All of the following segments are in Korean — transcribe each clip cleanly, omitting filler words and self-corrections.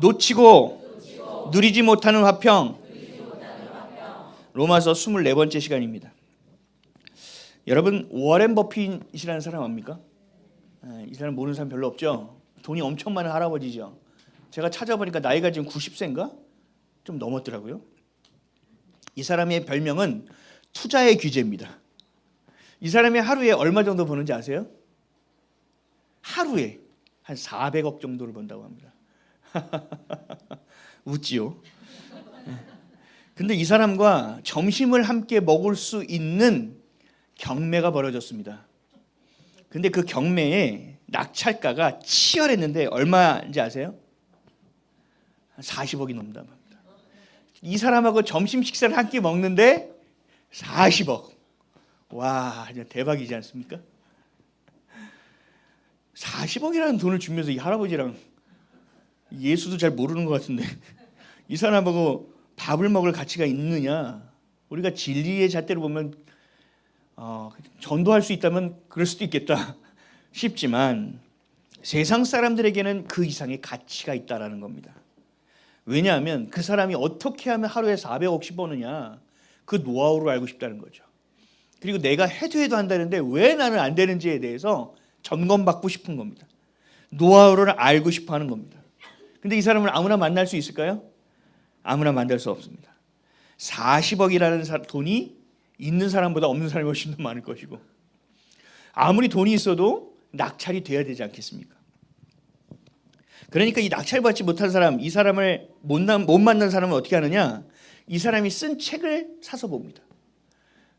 놓치고 누리지 못하는 화평. 로마서 24번째 시간입니다. 여러분 워렌 버핏이라는 사람 압니까? 이 사람 모르는 사람 별로 없죠? 돈이 엄청 많은 할아버지죠. 제가 찾아보니까 나이가 지금 90세인가? 좀 넘었더라고요. 이 사람의 별명은 투자의 귀재입니다. 이 사람이 하루에 얼마 정도 버는지 아세요? 하루에 한 400억 정도를 번다고 합니다. 웃지요? 근데 이 사람과 점심을 함께 먹을 수 있는 경매가 벌어졌습니다. 근데 그 경매에 낙찰가가 치열했는데 얼마인지 아세요? 40억이 넘는다고 합니다. 이 사람하고 점심 식사를 함께 먹는데 40억. 와, 진짜 대박이지 않습니까? 40억이라는 돈을 주면서 이 할아버지랑 예수도 잘 모르는 것 같은데 이 사람하고 밥을 먹을 가치가 있느냐? 우리가 진리의 잣대로 보면 전도할 수 있다면 그럴 수도 있겠다 싶지만 세상 사람들에게는 그 이상의 가치가 있다라는 겁니다. 왜냐하면 그 사람이 어떻게 하면 하루에 400억씩 버느냐 그 노하우를 알고 싶다는 거죠. 그리고 내가 해도 한다는데 왜 나는 안 되는지에 대해서 점검받고 싶은 겁니다. 노하우를 알고 싶어 하는 겁니다. 근데 이 사람을 아무나 만날 수 있을까요? 아무나 만날 수 없습니다. 40억이라는 돈이 있는 사람보다 없는 사람이 훨씬 더 많을 것이고 아무리 돈이 있어도 낙찰이 돼야 되지 않겠습니까? 그러니까 이 낙찰받지 못한 사람, 이 사람을 못 만난 사람은 어떻게 하느냐? 이 사람이 쓴 책을 사서 봅니다.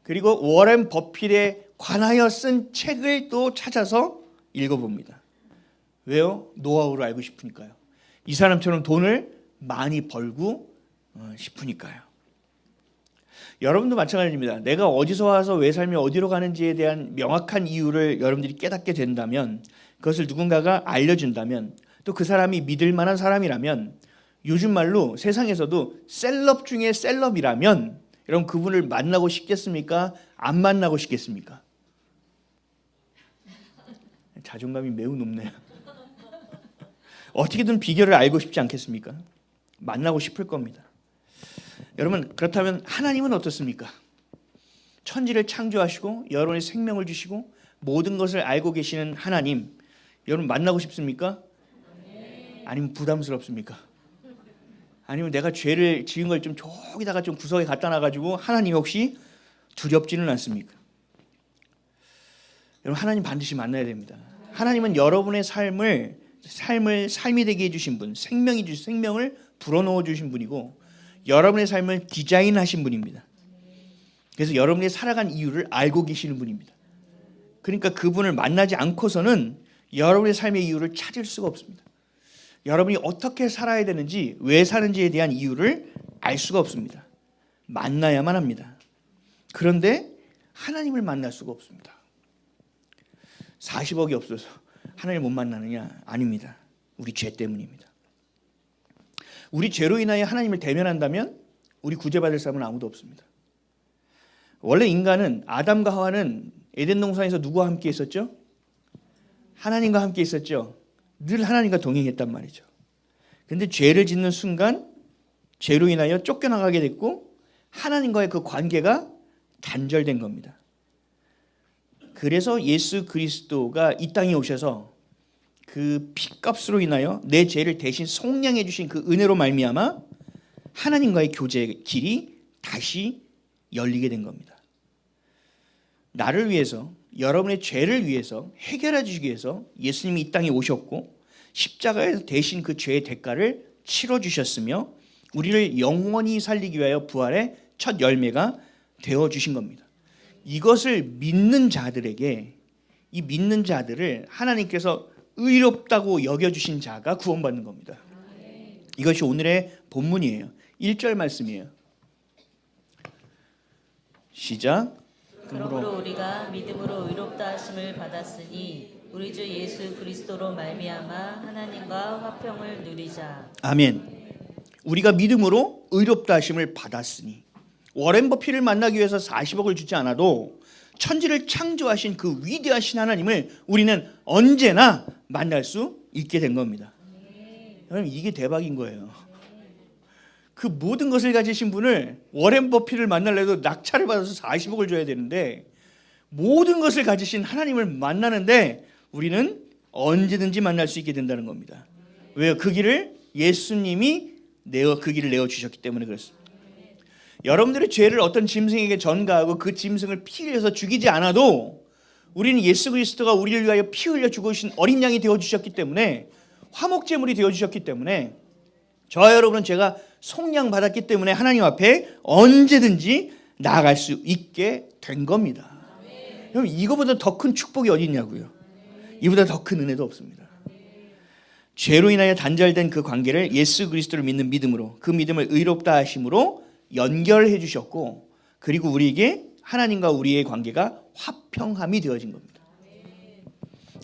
그리고 워렌 버핏에 관하여 쓴 책을 또 찾아서 읽어봅니다. 왜요? 노하우를 알고 싶으니까요. 이 사람처럼 돈을 많이 벌고 싶으니까요. 여러분도 마찬가지입니다. 내가 어디서 와서 왜 살며 어디로 가는지에 대한 명확한 이유를 여러분들이 깨닫게 된다면, 그것을 누군가가 알려준다면, 또 그 사람이 믿을 만한 사람이라면, 요즘 말로 세상에서도 셀럽 중에 셀럽이라면 여러분 그분을 만나고 싶겠습니까? 안 만나고 싶겠습니까? 자존감이 매우 높네요. 어떻게든 비결을 알고 싶지 않겠습니까? 만나고 싶을 겁니다. 여러분 그렇다면 하나님은 어떻습니까? 천지를 창조하시고 여러분의 생명을 주시고 모든 것을 알고 계시는 하나님, 여러분 만나고 싶습니까? 아니면 부담스럽습니까? 아니면 내가 죄를 지은 걸 좀 저기다가 좀 구석에 갖다 놔가지고 하나님 혹시 두렵지는 않습니까? 여러분 하나님 반드시 만나야 됩니다. 하나님은 여러분의 삶이 되게 해주신 분, 생명을 불어넣어 주신 분이고 여러분의 삶을 디자인하신 분입니다. 그래서 여러분이 살아간 이유를 알고 계시는 분입니다. 그러니까 그분을 만나지 않고서는 여러분의 삶의 이유를 찾을 수가 없습니다. 여러분이 어떻게 살아야 되는지, 왜 사는지에 대한 이유를 알 수가 없습니다. 만나야만 합니다. 그런데 하나님을 만날 수가 없습니다. 40억이 없어서 하나님을 못 만나느냐? 아닙니다. 우리 죄 때문입니다. 우리 죄로 인하여 하나님을 대면한다면 우리 구제받을 사람은 아무도 없습니다. 원래 인간은, 아담과 하와는 에덴 동산에서 누구와 함께 있었죠? 하나님과 함께 있었죠. 늘 하나님과 동행했단 말이죠. 그런데 죄를 짓는 순간 죄로 인하여 쫓겨나가게 됐고 하나님과의 그 관계가 단절된 겁니다. 그래서 예수 그리스도가 이 땅에 오셔서 그 피값으로 인하여 내 죄를 대신 속량해 주신 그 은혜로 말미암아 하나님과의 교제의 길이 다시 열리게 된 겁니다. 나를 위해서, 여러분의 죄를 위해서 해결해 주시기 위해서 예수님이 이 땅에 오셨고 십자가에서 대신 그 죄의 대가를 치러 주셨으며 우리를 영원히 살리기 위하여 부활의 첫 열매가 되어 주신 겁니다. 이것을 믿는 자들에게, 이 믿는 자들을 하나님께서 의롭다고 여겨주신 자가 구원받는 겁니다. 이것이 오늘의 본문이에요. 1절 말씀이에요. 시작. 그러므로 우리가 믿음으로 의롭다 하심을 받았으니 우리 주 예수 그리스도로 말미암아 하나님과 화평을 누리자. 아멘. 우리가 믿음으로 의롭다 하심을 받았으니, 워렌 버핏을 만나기 위해서 40억을 주지 않아도 천지를 창조하신 그 위대하신 하나님을 우리는 언제나 만날 수 있게 된 겁니다. 여러분 이게 대박인 거예요. 그 모든 것을 가지신 분을 워렌 버핏을 만나려도 낙찰을 받아서 40억을 줘야 되는데 모든 것을 가지신 하나님을 만나는데 우리는 언제든지 만날 수 있게 된다는 겁니다. 왜요? 그 길을 예수님이 그 길을 내어주셨기 때문에 그렇습니다. 여러분들의 죄를 어떤 짐승에게 전가하고 그 짐승을 피 흘려서 죽이지 않아도 우리는 예수 그리스도가 우리를 위하여 피 흘려 죽으신 어린 양이 되어주셨기 때문에 화목제물이 되어주셨기 때문에 저와 여러분은 제가 속량 받았기 때문에 하나님 앞에 언제든지 나아갈 수 있게 된 겁니다. 여러분 이거보다 더 큰 축복이 어디 있냐고요. 이보다 더 큰 은혜도 없습니다. 죄로 인하여 단절된 그 관계를 예수 그리스도를 믿는 믿음으로 그 믿음을 의롭다 하심으로 연결해 주셨고 그리고 우리에게 하나님과 우리의 관계가 화평함이 되어진 겁니다.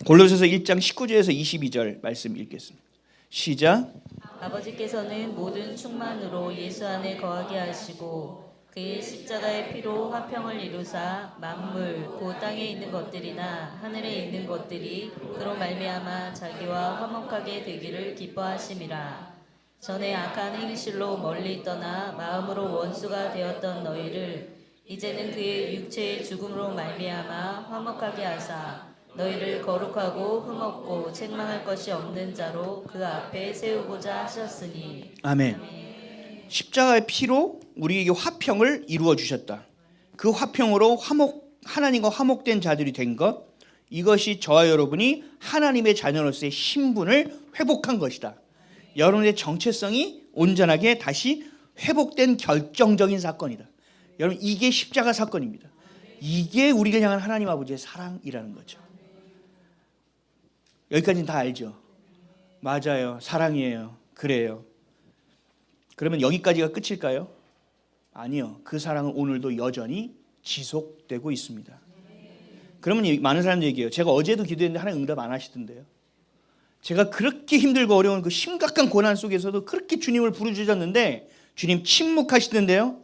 골로새서 1장 19절에서 22절 말씀 읽겠습니다. 시작. 아버지께서는 모든 충만으로 예수 안에 거하게 하시고 그의 십자가의 피로 화평을 이루사 만물 곧 땅에 있는 것들이나 하늘에 있는 것들이 그로 말미암아 자기와 화목하게 되기를 기뻐하심이라. 전에 악한 행실로 멀리 떠나 마음으로 원수가 되었던 너희를 이제는 그의 육체의 죽음으로 말미암아 화목하게 하사 너희를 거룩하고 흠없고 책망할 것이 없는 자로 그 앞에 세우고자 하셨으니. 아멘. 십자가의 피로 우리에게 화평을 이루어 주셨다. 그 화평으로 하나님과 화목된 자들이 된 것, 이것이 저와 여러분이 하나님의 자녀로서의 신분을 회복한 것이다. 여러분의 정체성이 온전하게 다시 회복된 결정적인 사건이다. 여러분 이게 십자가 사건입니다. 이게 우리를 향한 하나님 아버지의 사랑이라는 거죠. 여기까지는 다 알죠? 맞아요. 사랑이에요. 그래요. 그러면 여기까지가 끝일까요? 아니요. 그 사랑은 오늘도 여전히 지속되고 있습니다. 그러면 많은 사람들이 얘기해요. 제가 어제도 기도했는데 하나님 응답 안 하시던데요. 제가 그렇게 힘들고 어려운 그 심각한 고난 속에서도 그렇게 주님을 부르짖었는데 주님 침묵하시던데요.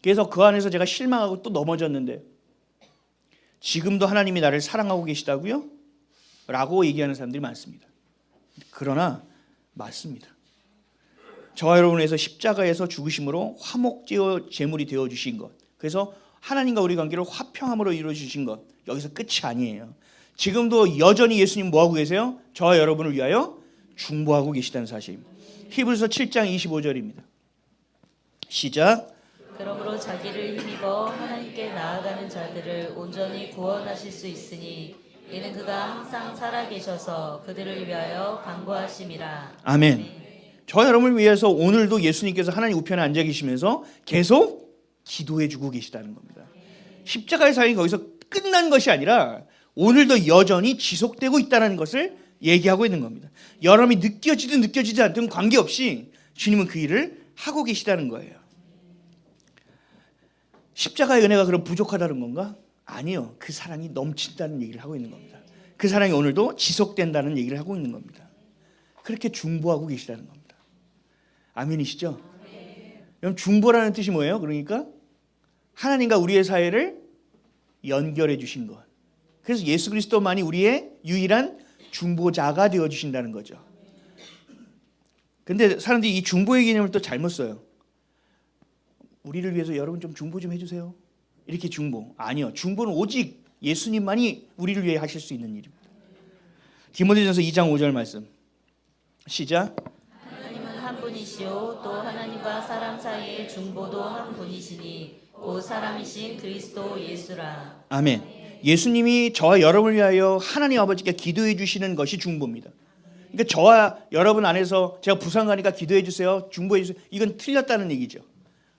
그래서 그 안에서 제가 실망하고 또 넘어졌는데 지금도 하나님이 나를 사랑하고 계시다고요? 라고 얘기하는 사람들이 많습니다. 그러나 맞습니다. 저와 여러분을 위해서 십자가에서 죽으심으로 화목제물이 되어주신 것, 그래서 하나님과 우리 관계를 화평함으로 이루어주신 것, 여기서 끝이 아니에요. 지금도 여전히 예수님 뭐하고 계세요? 저와 여러분을 위하여 중보하고 계시다는 사실. 히브리서 7장 25절입니다. 시작. 그러므로 자기를 힘입어 하나님께 나아가는 자들을 온전히 구원하실 수 있으니 이는 그가 항상 살아계셔서 그들을 위하여 간구하심이라. 아멘. 저 여러분을 위해서 오늘도 예수님께서 하나님 우편에 앉아 계시면서 계속 기도해 주고 계시다는 겁니다. 십자가의 사역이 거기서 끝난 것이 아니라 오늘도 여전히 지속되고 있다는 것을 얘기하고 있는 겁니다. 여러분이 느껴지든 느껴지지 않든 관계없이 주님은 그 일을 하고 계시다는 거예요. 십자가의 은혜가 그럼 부족하다는 건가? 아니요. 그 사랑이 넘친다는 얘기를 하고 있는 겁니다. 그 사랑이 오늘도 지속된다는 얘기를 하고 있는 겁니다. 그렇게 중보하고 계시다는 겁니다. 아멘이시죠? 그럼 중보라는 뜻이 뭐예요? 그러니까 하나님과 우리의 사이를 연결해 주신 것. 그래서 예수 그리스도만이 우리의 유일한 중보자가 되어 주신다는 거죠. 근데 사람들이 이 중보의 개념을 또 잘못 써요. 우리를 위해서 여러분 좀 중보 좀 해주세요. 이렇게 중보. 아니요. 중보는 오직 예수님만이 우리를 위해 하실 수 있는 일입니다. 디모데전서 2장 5절 말씀. 시작. 하나님은 한 분이시요 또 하나님과 사람 사이의 중보도 한 분이시니 곧 사람이신 그리스도 예수라. 아멘. 예수님이 저와 여러분을 위하여 하나님 아버지께 기도해 주시는 것이 중보입니다. 그러니까 저와 여러분 안에서 제가 부산 가니까 기도해 주세요, 중보해 주세요, 이건 틀렸다는 얘기죠.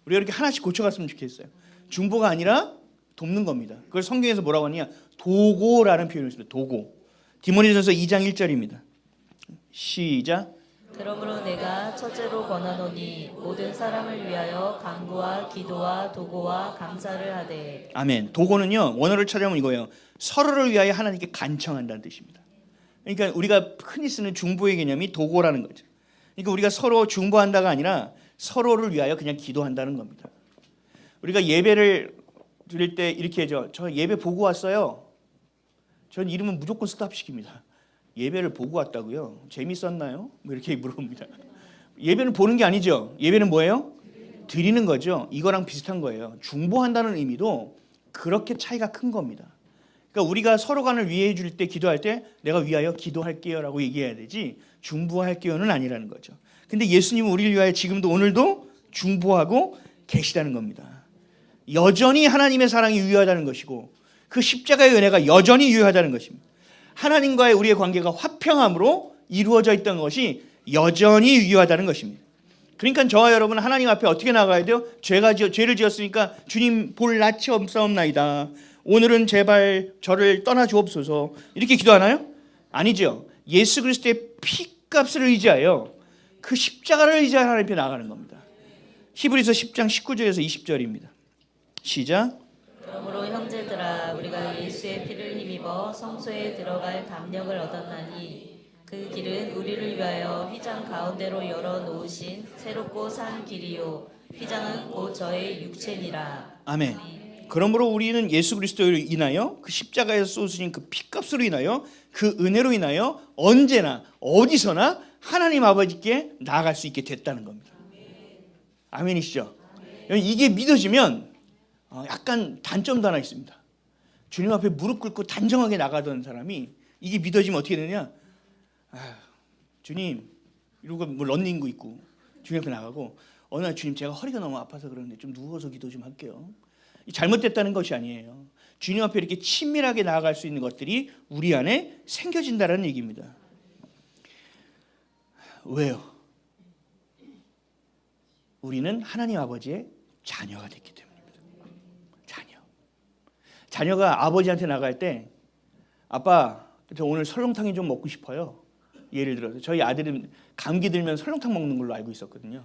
우리가 이렇게 하나씩 고쳐갔으면 좋겠어요. 중보가 아니라 돕는 겁니다. 그걸 성경에서 뭐라고 하냐, 도고라는 표현을 씁니다. 도고. 디모데전서 2장 1절입니다. 시작. 그러므로 내가 첫째로 권하노니 모든 사람을 위하여 간구와 기도와 도고와 감사를 하되. 아멘. 도고는요, 원어를 찾아보면 이거예요. 서로를 위하여 하나님께 간청한다는 뜻입니다. 그러니까 우리가 흔히 쓰는 중보의 개념이 도고라는 거죠. 그러니까 우리가 서로 중보한다가 아니라 서로를 위하여 그냥 기도한다는 겁니다. 우리가 예배를 드릴 때 이렇게 하죠. 저 예배 보고 왔어요. 전 이러면 무조건 스탑시킵니다. 예배를 보고 왔다고요? 재밌었나요? 뭐 이렇게 물어봅니다. 예배는 보는 게 아니죠. 예배는 뭐예요? 드리는 거죠. 이거랑 비슷한 거예요. 중보한다는 의미도 그렇게 차이가 큰 겁니다. 그러니까 우리가 서로 간을 위해 줄 때 기도할 때 내가 위하여 기도할게요라고 얘기해야 되지 중보할게요는 아니라는 거죠. 근데 예수님은 우리를 위하여 지금도 오늘도 중보하고 계시다는 겁니다. 여전히 하나님의 사랑이 유효하다는 것이고 그 십자가의 은혜가 여전히 유효하다는 것입니다. 하나님과의 우리의 관계가 화평함으로 이루어져 있던 것이 여전히 유효하다는 것입니다. 그러니까 저와 여러분 하나님 앞에 어떻게 나가야 돼요? 죄를 지었으니까 주님 볼 낯이 없사옵나이다. 오늘은 제발 저를 떠나 주옵소서. 이렇게 기도하나요? 아니죠. 예수 그리스도의 피값을 의지하여 그 십자가를 의지하여 하나님 앞에 나가는 겁니다. 히브리서 10장 19절에서 20절입니다. 시작. 그러므로 형제들아 우리가 예수의 피를 힘입어 성소에 들어갈 담력을 얻었나니 그 길은 우리를 위하여 휘장 가운데로 열어놓으신 새롭고 산 길이요 휘장은 곧 저의 육체니라. 아멘. 그러므로 우리는 예수 그리스도로 인하여 그 십자가에서 쏟으신 그 피값으로 인하여 그 은혜로 인하여 언제나 어디서나 하나님 아버지께 나아갈 수 있게 됐다는 겁니다. 아멘이시죠? 이게 믿어지면 약간 단점도 하나 있습니다. 주님 앞에 무릎 꿇고 단정하게 나가던 사람이 이게 믿어지면 어떻게 되냐? 주님 이러고 뭐 런닝구 입고 주님 앞에 나가고 어느 날 주님 제가 허리가 너무 아파서 그러는데 좀 누워서 기도 좀 할게요. 잘못됐다는 것이 아니에요. 주님 앞에 이렇게 친밀하게 나아갈 수 있는 것들이 우리 안에 생겨진다는 얘기입니다. 왜요? 우리는 하나님 아버지의 자녀가 됐기 때문입니다. 자녀가 아버지한테 나갈 때 아빠 저 오늘 설렁탕이 좀 먹고 싶어요. 예를 들어서 저희 아들은 감기 들면 설렁탕 먹는 걸로 알고 있었거든요.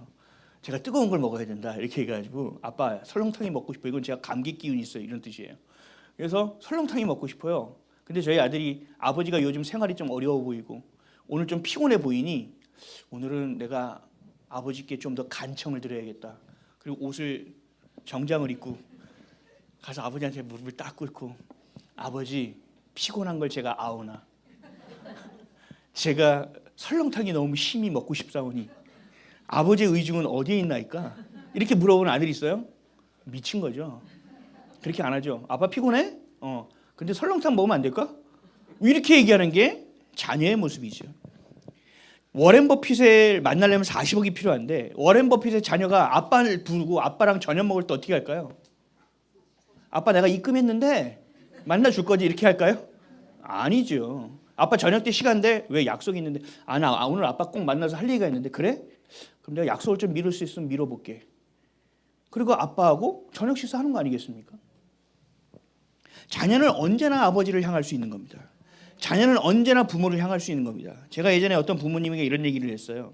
제가 뜨거운 걸 먹어야 된다 이렇게 해가지고 아빠 설렁탕이 먹고 싶어요. 이건 제가 감기 기운이 있어요 이런 뜻이에요. 그래서 설렁탕이 먹고 싶어요. 근데 저희 아들이 아버지가 요즘 생활이 좀 어려워 보이고 오늘 좀 피곤해 보이니 오늘은 내가 아버지께 좀 더 간청을 드려야겠다. 그리고 옷을 정장을 입고 가서 아버지한테 무릎을 딱 꿇고 아버지 피곤한 걸 제가 아오나 제가 설렁탕이 너무 심히 먹고 싶사오니 아버지의 의중은 어디에 있나이까? 이렇게 물어보는 아들이 있어요? 미친 거죠. 그렇게 안 하죠. 아빠 피곤해? 근데 설렁탕 먹으면 안 될까? 이렇게 얘기하는 게 자녀의 모습이죠. 워렌 버핏을 만나려면 40억이 필요한데 워렌 버핏의 자녀가 아빠를 부르고 아빠랑 저녁 먹을 때 어떻게 할까요? 아빠 내가 입금했는데 만나줄 거지 이렇게 할까요? 아니죠. 아빠 저녁 때 시간인데 왜 약속이 있는데 나 오늘 아빠 꼭 만나서 할 얘기가 있는데 그래? 그럼 내가 약속을 좀 미룰 수 있으면 미뤄볼게. 그리고 아빠하고 저녁 식사하는 거 아니겠습니까? 자녀는 언제나 아버지를 향할 수 있는 겁니다. 자녀는 언제나 부모를 향할 수 있는 겁니다. 제가 예전에 어떤 부모님에게 이런 얘기를 했어요.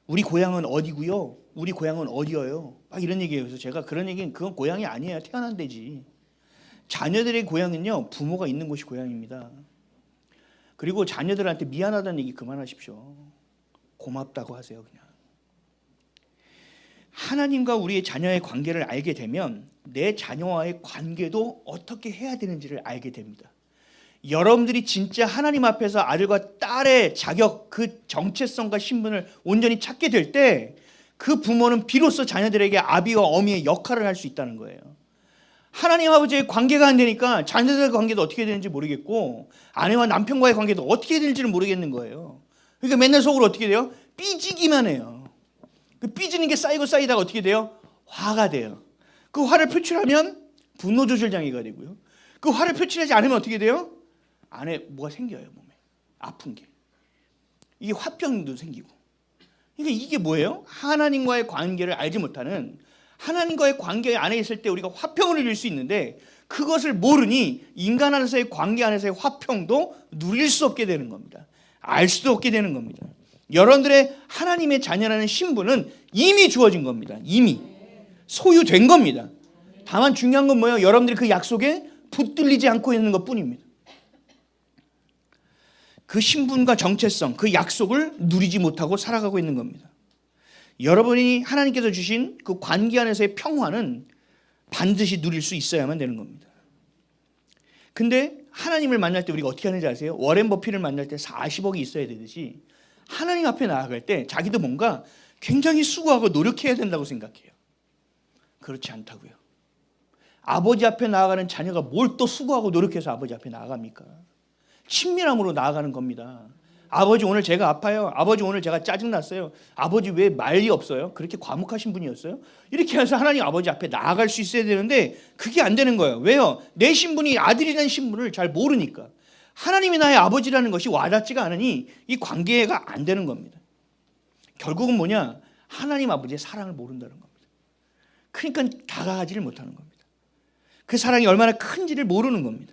우리 고향은 어디고요? 우리 고향은 어디여요? 막 이런 얘기예요. 그래서 제가 그런 얘기는 그건 고향이 아니에요. 태어난 데지. 자녀들의 고향은요. 부모가 있는 곳이 고향입니다. 그리고 자녀들한테 미안하다는 얘기 그만하십시오. 고맙다고 하세요. 그냥. 하나님과 우리의 자녀의 관계를 알게 되면 내 자녀와의 관계도 어떻게 해야 되는지를 알게 됩니다. 여러분들이 진짜 하나님 앞에서 아들과 딸의 자격, 그 정체성과 신분을 온전히 찾게 될 때 그 부모는 비로소 자녀들에게 아비와 어미의 역할을 할 수 있다는 거예요. 하나님 아버지의 관계가 안 되니까 자녀들의 관계도 어떻게 되는지 모르겠고 아내와 남편과의 관계도 어떻게 될지는 모르겠는 거예요. 그러니까 맨날 속으로 어떻게 돼요? 삐지기만 해요. 그 삐지는 게 쌓이고 쌓이다가 어떻게 돼요? 화가 돼요. 그 화를 표출하면 분노 조절 장애가 되고요. 그 화를 표출하지 않으면 어떻게 돼요? 안에 뭐가 생겨요. 몸에 아픈 게. 이게 화병도 생기고. 그러니까 이게 뭐예요? 하나님과의 관계를 알지 못하는 하나님과의 관계 안에 있을 때 우리가 화평을 누릴 수 있는데 그것을 모르니 인간 안에서의 관계 안에서의 화평도 누릴 수 없게 되는 겁니다. 알 수도 없게 되는 겁니다. 여러분들의 하나님의 자녀라는 신분은 이미 주어진 겁니다. 이미 소유된 겁니다. 다만 중요한 건 뭐예요? 여러분들이 그 약속에 붙들리지 않고 있는 것뿐입니다. 그 신분과 정체성, 그 약속을 누리지 못하고 살아가고 있는 겁니다. 여러분이 하나님께서 주신 그 관계 안에서의 평화는 반드시 누릴 수 있어야만 되는 겁니다. 근데 하나님을 만날 때 우리가 어떻게 하는지 아세요? 워렌 버핏을 만날 때 40억이 있어야 되듯이 하나님 앞에 나아갈 때 자기도 뭔가 굉장히 수고하고 노력해야 된다고 생각해요. 그렇지 않다고요. 아버지 앞에 나아가는 자녀가 뭘 또 수고하고 노력해서 아버지 앞에 나아갑니까? 친밀함으로 나아가는 겁니다. 아버지 오늘 제가 아파요. 아버지 오늘 제가 짜증났어요. 아버지 왜 말이 없어요? 그렇게 과묵하신 분이었어요? 이렇게 해서 하나님 아버지 앞에 나아갈 수 있어야 되는데 그게 안 되는 거예요. 왜요? 내 신분이 아들이라는 신분을 잘 모르니까. 하나님이 나의 아버지라는 것이 와닿지가 않으니 이 관계가 안 되는 겁니다. 결국은 뭐냐? 하나님 아버지의 사랑을 모른다는 겁니다. 그러니까 다가가지를 못하는 겁니다. 그 사랑이 얼마나 큰지를 모르는 겁니다.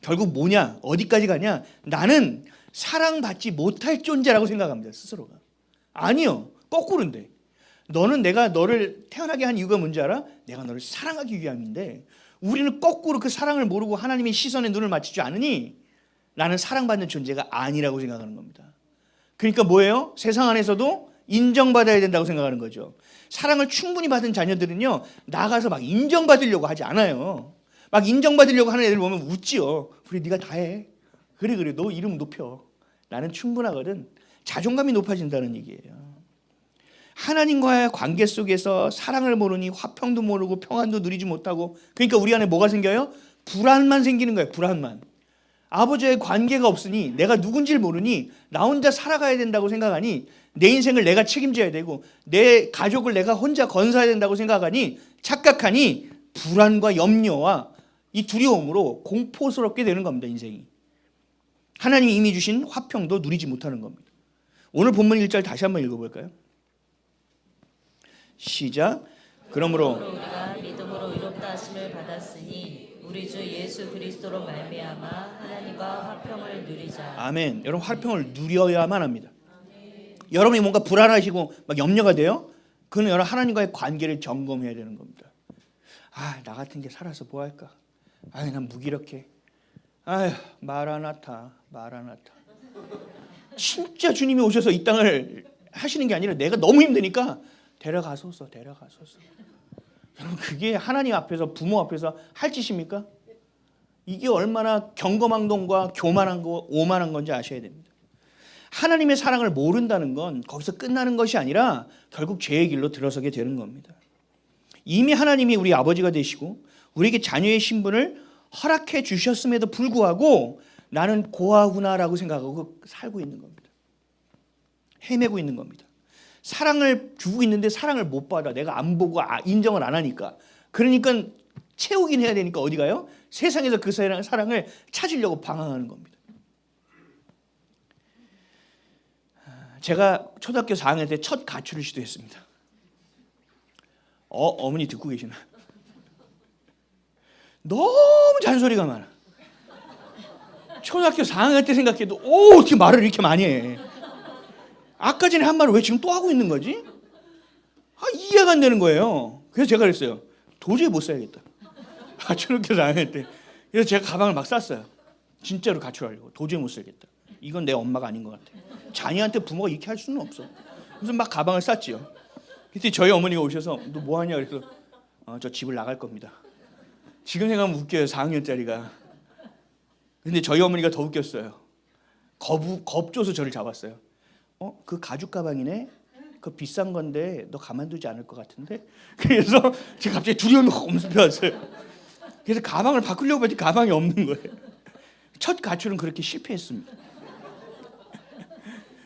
결국 뭐냐? 어디까지 가냐? 나는 사랑받지 못할 존재라고 생각합니다. 스스로가. 아니요. 거꾸로인데. 너는 내가 너를 태어나게 한 이유가 뭔지 알아? 내가 너를 사랑하기 위함인데 우리는 거꾸로 그 사랑을 모르고 하나님의 시선에 눈을 맞추지 않으니 나는 사랑받는 존재가 아니라고 생각하는 겁니다. 그러니까 뭐예요? 세상 안에서도 인정받아야 된다고 생각하는 거죠. 사랑을 충분히 받은 자녀들은요. 나가서 막 인정받으려고 하지 않아요. 막 인정받으려고 하는 애들 보면 웃지요. 그래 네가 다 해. 그래 너 이름 높여. 나는 충분하거든. 자존감이 높아진다는 얘기예요. 하나님과의 관계 속에서 사랑을 모르니 화평도 모르고 평안도 누리지 못하고 그러니까 우리 안에 뭐가 생겨요? 불안만 생기는 거예요. 불안만. 아버지의 관계가 없으니 내가 누군지를 모르니 나 혼자 살아가야 된다고 생각하니 내 인생을 내가 책임져야 되고 내 가족을 내가 혼자 건사해야 된다고 생각하니 착각하니 불안과 염려와 이 두려움으로 공포스럽게 되는 겁니다. 인생이. 하나님이 이미 주신 화평도 누리지 못하는 겁니다. 오늘 본문 1절 다시 한번 읽어볼까요? 시작. 그러므로 우리가 믿음으로 의롭다 하심을 받았으니 우리 주 예수 그리스도로 말미암아 하나님과 화평을 누리자. 아멘. 여러분 화평을 누려야만 합니다. 여러분이 뭔가 불안하시고 막 염려가 돼요? 그건 여러분 하나님과의 관계를 점검해야 되는 겁니다. 나 같은 게 살아서 뭐 할까? 난 무기력해. 마라나타. 진짜 주님이 오셔서 이 땅을 하시는 게 아니라 내가 너무 힘드니까 데려가소서. 여러분 그게 하나님 앞에서 부모 앞에서 할 짓입니까? 이게 얼마나 경거망동과 교만한 거 오만한 건지 아셔야 됩니다. 하나님의 사랑을 모른다는 건 거기서 끝나는 것이 아니라 결국 죄의 길로 들어서게 되는 겁니다. 이미 하나님이 우리 아버지가 되시고 우리에게 자녀의 신분을 허락해 주셨음에도 불구하고 나는 고아구나라고 생각하고 살고 있는 겁니다. 헤매고 있는 겁니다. 사랑을 주고 있는데 사랑을 못 받아. 내가 안 보고 인정을 안 하니까. 그러니까 채우긴 해야 되니까 어디 가요? 세상에서 그 사랑을 찾으려고 방황하는 겁니다. 제가 초등학교 4학년 때 첫 가출을 시도했습니다. 어머니 듣고 계시나? 너무 잔소리가 많아. 초등학교 4학년 때 생각해도 어떻게 말을 이렇게 많이 해. 아까 전에 한 말을 왜 지금 또 하고 있는 거지? 이해가 안 되는 거예요. 그래서 제가 그랬어요. 도저히 못 살겠다. 초등학교 4학년 때. 그래서 제가 가방을 막 쌌어요. 진짜로 가출하려고. 도저히 못 살겠다. 이건 내 엄마가 아닌 것 같아. 자녀한테 부모가 이렇게 할 수는 없어. 그래서 막 가방을 쌌지요. 그때 저희 어머니가 오셔서 너 뭐 하냐 그래서 저 집을 나갈 겁니다. 지금 생각하면 웃겨요. 4학년짜리가. 근데 저희 어머니가 더 웃겼어요. 겁줘서 저를 잡았어요. 그 가죽 가방이네. 그 비싼 건데 너 가만두지 않을 것 같은데. 그래서 제가 갑자기 두려움이 엄습해왔어요. 그래서 가방을 바꾸려고 했더니 가방이 없는 거예요. 첫 가출은 그렇게 실패했습니다.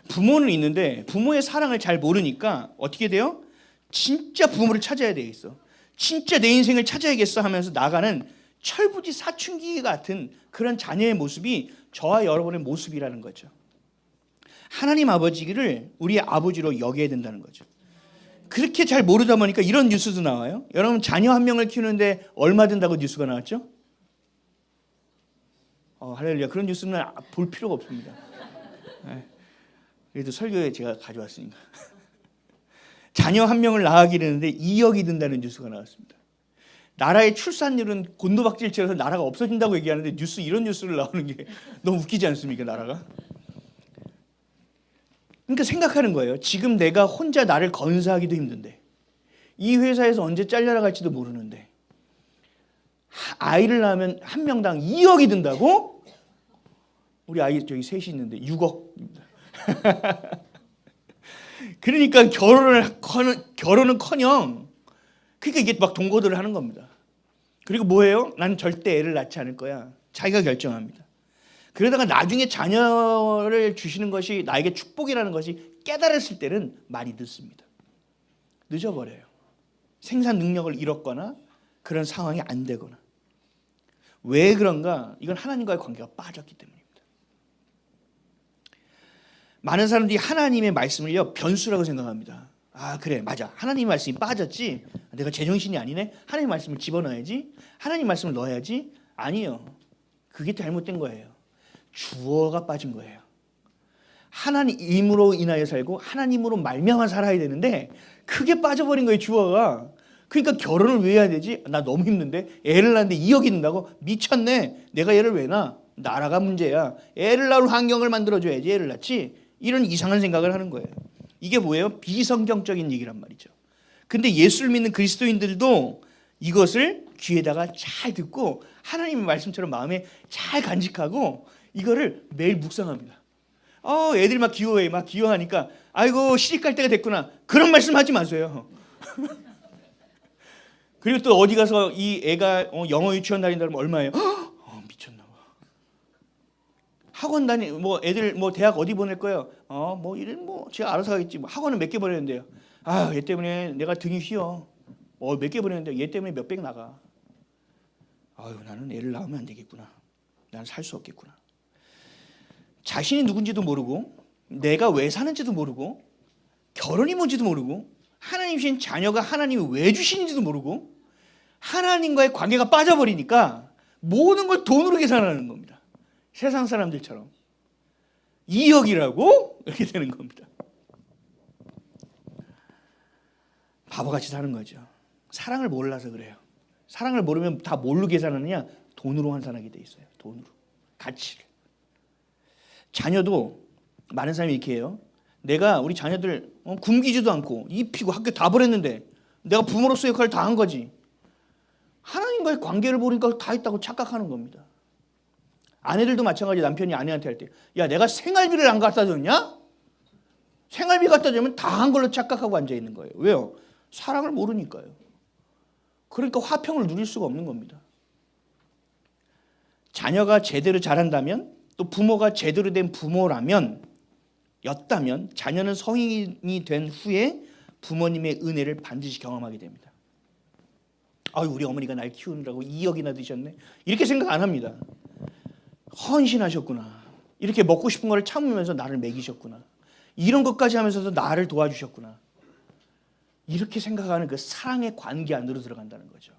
부모는 있는데 부모의 사랑을 잘 모르니까 어떻게 돼요? 진짜 부모를 찾아야 되겠어. 진짜 내 인생을 찾아야겠어 하면서 나가는 철부지 사춘기 같은 그런 자녀의 모습이 저와 여러분의 모습이라는 거죠. 하나님 아버지를 우리의 아버지로 여겨야 된다는 거죠. 그렇게 잘 모르다 보니까 이런 뉴스도 나와요. 여러분 자녀 한 명을 키우는데 얼마 든다고 뉴스가 나왔죠? 할렐루야. 그런 뉴스는 볼 필요가 없습니다. 그래도 설교에 제가 가져왔으니까. 자녀 한 명을 낳기 되는데 2억이 든다는 뉴스가 나왔습니다. 나라의 출산율은 곤두박질쳐서 나라가 없어진다고 얘기하는데 이런 뉴스를 나오는 게 너무 웃기지 않습니까? 나라가. 그러니까 생각하는 거예요. 지금 내가 혼자 나를 건사하기도 힘든데 이 회사에서 언제 잘려나갈지도 모르는데 아이를 낳으면 한 명당 2억이 든다고? 우리 아이 저기 셋이 있는데 6억입니다. 그러니까 결혼은커녕 그러니까 이게 막 동거들을 하는 겁니다. 그리고 뭐예요? 나는 절대 애를 낳지 않을 거야. 자기가 결정합니다. 그러다가 나중에 자녀를 주시는 것이 나에게 축복이라는 것이 깨달았을 때는 많이 늦습니다. 늦어버려요. 생산 능력을 잃었거나 그런 상황이 안 되거나. 왜 그런가? 이건 하나님과의 관계가 빠졌기 때문입니다. 많은 사람들이 하나님의 말씀을요 변수라고 생각합니다. 아 그래 맞아 하나님 말씀이 빠졌지 내가 제정신이 아니네 하나님 말씀을 집어넣어야지 하나님 말씀을 넣어야지 아니요 그게 잘못된 거예요. 주어가 빠진 거예요. 하나님으로 인하여 살고 하나님으로 말미암아 살아야 되는데 그게 빠져버린 거예요. 주어가. 그러니까 결혼을 왜 해야 되지? 나 너무 힘든데 애를 낳는데 2억이 든다고? 미쳤네. 내가 얘를 왜 낳아? 나라가 문제야. 애를 낳을 환경을 만들어줘야지 애를 낳지. 이런 이상한 생각을 하는 거예요. 이게 뭐예요? 비성경적인 얘기란 말이죠. 근데 예수를 믿는 그리스도인들도 이것을 귀에다가 잘 듣고 하나님의 말씀처럼 마음에 잘 간직하고 이거를 매일 묵상합니다. 애들이 막 귀여워해. 막 귀여워하니까 아이고 시집갈 때가 됐구나. 그런 말씀 하지 마세요. 그리고 또 어디 가서 이 애가 영어 유치원 다닌다 그러면 얼마예요? 미쳤나 봐. 학원 뭐 애들 뭐 대학 어디 보낼 거예요? 뭐 이런 뭐 제가 알아서 하겠지. 뭐 학원은 몇 개 보내는데요. 얘 때문에 내가 등이 휘어. 몇 개 보내는데 얘 때문에 몇백 나가. 나는 애를 낳으면 안 되겠구나. 나는 살 수 없겠구나. 자신이 누군지도 모르고 내가 왜 사는지도 모르고 결혼이 뭔지도 모르고 하나님 주신 자녀가 하나님이 왜 주시는지도 모르고 하나님과의 관계가 빠져버리니까 모든 걸 돈으로 계산하는 겁니다. 세상 사람들처럼 2억이라고 이렇게 되는 겁니다. 바보같이 사는 거죠. 사랑을 몰라서 그래요. 사랑을 모르면 다 뭘로 계산하느냐? 돈으로 환산하게 돼 있어요. 돈으로. 가치를. 자녀도 많은 사람이 이렇게 해요. 내가 우리 자녀들 굶기지도 않고 입히고 학교 다 보냈는데 내가 부모로서의 역할을 다 한 거지. 하나님과의 관계를 보니까 다 했다고 착각하는 겁니다. 아내들도 마찬가지. 남편이 아내한테 할 때 야 내가 생활비를 안 갖다 줬냐? 생활비 갖다 주면 다 한 걸로 착각하고 앉아 있는 거예요. 왜요? 사랑을 모르니까요. 그러니까 화평을 누릴 수가 없는 겁니다. 자녀가 제대로 자란다면 또 부모가 제대로 된 부모라면 였다면 자녀는 성인이 된 후에 부모님의 은혜를 반드시 경험하게 됩니다. 우리 어머니가 날 키우느라고 2억이나 드셨네. 이렇게 생각 안 합니다. 헌신하셨구나. 이렇게 먹고 싶은 걸 참으면서 나를 먹이셨구나. 이런 것까지 하면서도 나를 도와주셨구나. 이렇게 생각하는 그 사랑의 관계 안으로 들어간다는 거죠.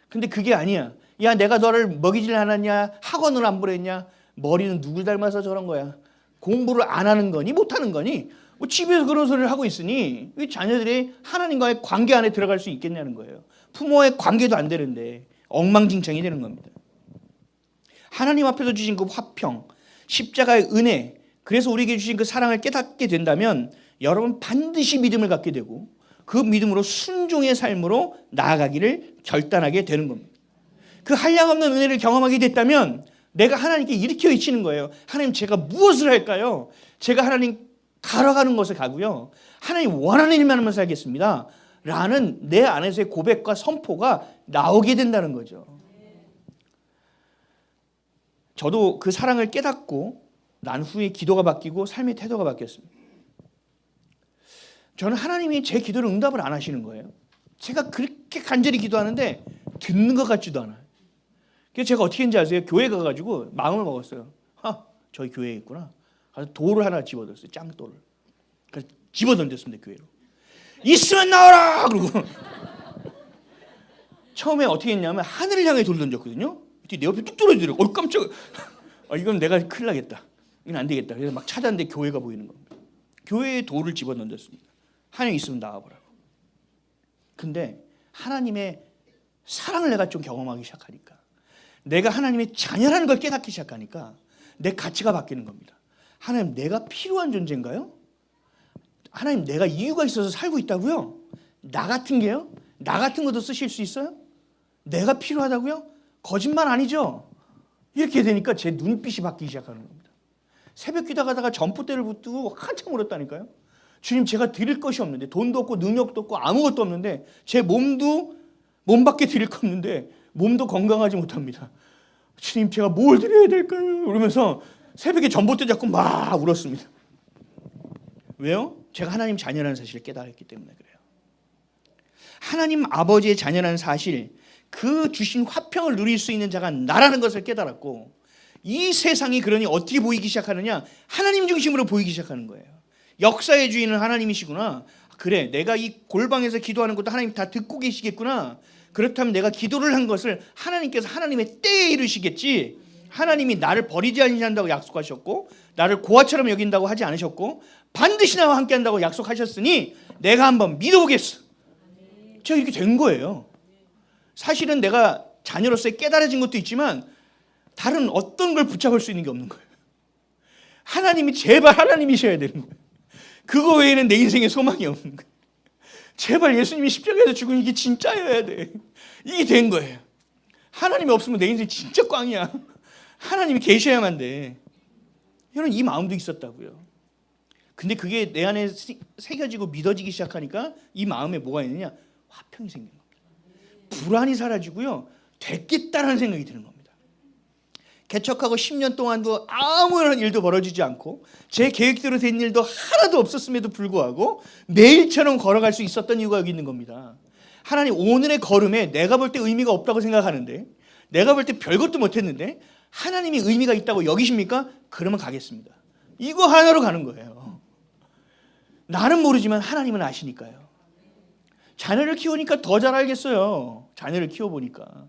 근데 그게 아니야. 야 내가 너를 먹이질 않았냐? 학원을 안 보냈냐? 머리는 누굴 닮아서 저런 거야? 공부를 안 하는 거니? 못하는 거니? 집에서 그런 소리를 하고 있으니 자녀들이 하나님과의 관계 안에 들어갈 수 있겠냐는 거예요. 부모의 관계도 안 되는데 엉망진창이 되는 겁니다. 하나님 앞에서 주신 그 화평, 십자가의 은혜, 그래서 우리에게 주신 그 사랑을 깨닫게 된다면 여러분 반드시 믿음을 갖게 되고 그 믿음으로 순종의 삶으로 나아가기를 결단하게 되는 겁니다. 그 한량없는 은혜를 경험하게 됐다면 내가 하나님께 이렇게 외치는 거예요. 하나님 제가 무엇을 할까요? 제가 하나님 가러가는 것을 가고요. 하나님 원하는 일만 하면 살겠습니다. 라는 내 안에서의 고백과 선포가 나오게 된다는 거죠. 저도 그 사랑을 깨닫고 난 후에 기도가 바뀌고 삶의 태도가 바뀌었습니다. 저는 하나님이 제 기도를 응답을 안 하시는 거예요. 제가 그렇게 간절히 기도하는데 듣는 것 같지도 않아요. 그래서 제가 어떻게 했는지 아세요? 교회 가가지고 마음을 먹었어요. 저희 교회에 있구나. 가서 돌을 하나 집어넣었어요. 짱돌을. 그래서 집어던졌습니다. 교회로. 있으면 나와라! 그러고 처음에 어떻게 했냐면 하늘을 향해 돌 던졌거든요. 내 옆에 뚝 떨어지더라고요. 깜짝이야. 이건 내가 큰일 나겠다. 이건 안 되겠다. 그래서 막 찾았는데 교회가 보이는 겁니다. 교회에 돌을 집어던졌습니다. 하나님 있으면 나와보라고. 근데 하나님의 사랑을 내가 좀 경험하기 시작하니까 내가 하나님의 자녀라는 걸 깨닫기 시작하니까 내 가치가 바뀌는 겁니다. 하나님 내가 필요한 존재인가요? 하나님 내가 이유가 있어서 살고 있다고요? 나 같은 게요? 나 같은 것도 쓰실 수 있어요? 내가 필요하다고요? 거짓말 아니죠? 이렇게 되니까 제 눈빛이 바뀌기 시작하는 겁니다. 새벽 기도하다가 전봇대를 붙들고 한참 울었다니까요. 주님, 제가 드릴 것이 없는데, 돈도 없고 능력도 없고 아무것도 없는데, 제 몸밖에 드릴 거 없는데 몸도 건강하지 못합니다. 주님, 제가 뭘 드려야 될까요? 그러면서 새벽에 전봇대 잡고 막 울었습니다. 왜요? 제가 하나님 자녀라는 사실을 깨달았기 때문에 그래요. 하나님 아버지의 자녀라는 사실, 그 주신 화평을 누릴 수 있는 자가 나라는 것을 깨달았고, 이 세상이 그러니 어떻게 보이기 시작하느냐? 하나님 중심으로 보이기 시작하는 거예요. 역사의 주인은 하나님이시구나. 그래, 내가 이 골방에서 기도하는 것도 하나님 다 듣고 계시겠구나. 그렇다면 내가 기도를 한 것을 하나님께서 하나님의 때에 이루시겠지. 하나님이 나를 버리지 아니한다고 약속하셨고, 나를 고아처럼 여긴다고 하지 않으셨고, 반드시 나와 함께 한다고 약속하셨으니 내가 한번 믿어보겠어. 제가 이렇게 된 거예요. 사실은 내가 자녀로서의 깨달아진 것도 있지만 다른 어떤 걸 붙잡을 수 있는 게 없는 거예요. 하나님이 제발 하나님이셔야 되는 거예요. 그거 외에는 내 인생에 소망이 없는 거예요. 제발 예수님이 십자가에서 죽은 이게 진짜여야 돼. 이게 된 거예요. 하나님이 없으면 내 인생 진짜 꽝이야. 하나님이 계셔야만 돼. 이런 이 마음도 있었다고요. 근데 그게 내 안에 새겨지고 믿어지기 시작하니까 이 마음에 뭐가 있느냐? 화평이 생긴 겁니다. 불안이 사라지고요. 됐겠다라는 생각이 드는 겁니다. 개척하고 10년 동안도 아무런 일도 벌어지지 않고 제 계획대로 된 일도 하나도 없었음에도 불구하고 매일처럼 걸어갈 수 있었던 이유가 여기 있는 겁니다. 하나님, 오늘의 걸음에 내가 볼 때 의미가 없다고 생각하는데, 내가 볼 때 별것도 못했는데 하나님이 의미가 있다고 여기십니까? 그러면 가겠습니다. 이거 하나로 가는 거예요. 나는 모르지만 하나님은 아시니까요. 자녀를 키우니까 더 잘 알겠어요. 자녀를 키워보니까.